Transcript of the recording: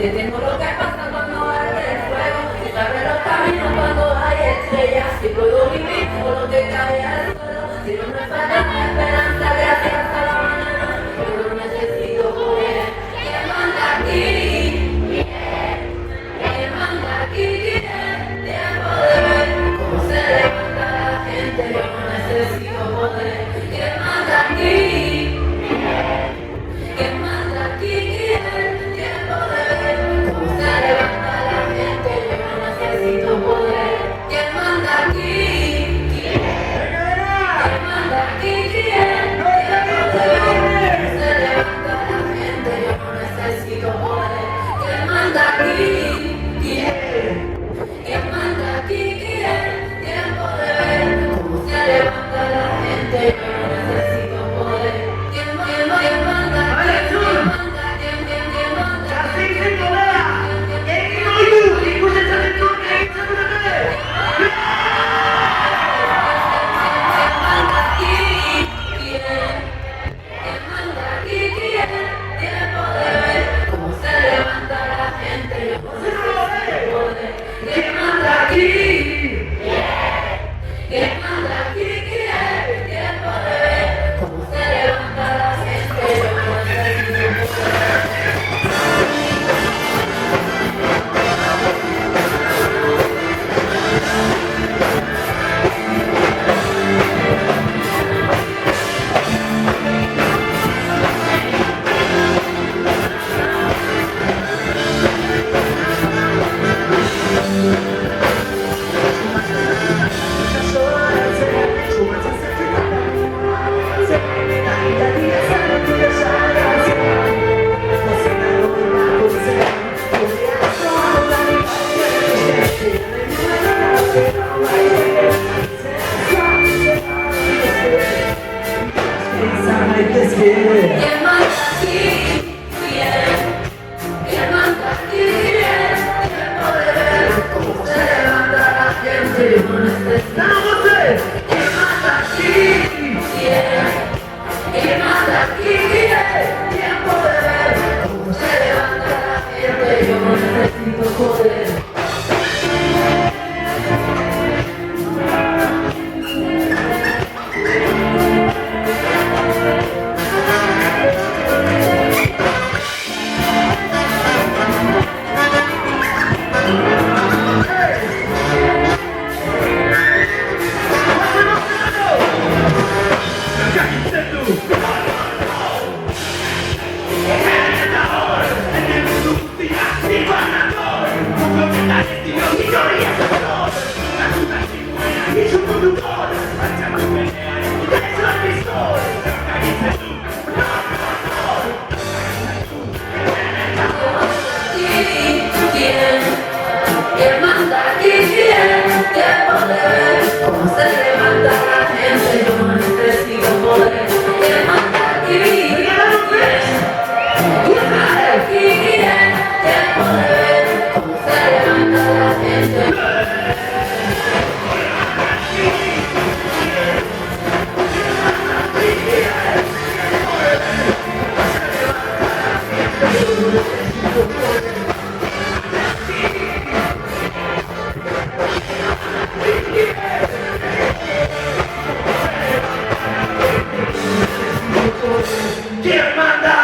Entiendo lo que pasa cuando arde el fuego, y sabré los caminos cuando hay estrellas, y puedo vivir por lo que cae al suelo. Si no me falta la esperanza, gracias a la mañana, yo no necesito poder. ¿Quién manda aquí? ¿Quién manda aquí? Tiempo de ver cómo se levanta la gente, yo no necesito poder. ¿Quién manda aquí? ¿Quién manda aquí? Tiempo de ver cómo se levanta la gente, yo no necesito poder. ¿Quién manda aquí? ¿Quién manda aquí? Tiempo de ver cómo se levanta la gente, yo no necesito poder. ¿Quién manda aquí? ¿Quién manda aquí? Tiempo de ver cómo se levanta la gente, yo no necesito poder. ¿Quién manda aquí? ¿Quién manda? ¿Quién manda? ¿Quién manda aquí? ¿Quién manda aquí? Tiempo de ver cómo se levanta la gente, yo no necesito. ¿Quién manda aquí? ¿Quién manda aquí? Tiempo de ver cómo se levanta la gente, yo no necesito poder. ¿Quién manda aquí? Tiempo de ver cómo se levanta la gente, yo no necesito poder. ¿Quién manda aquí? ¿Quién manda aquí? Tiempo de ver cómo se levanta la gente. ¿Quién manda?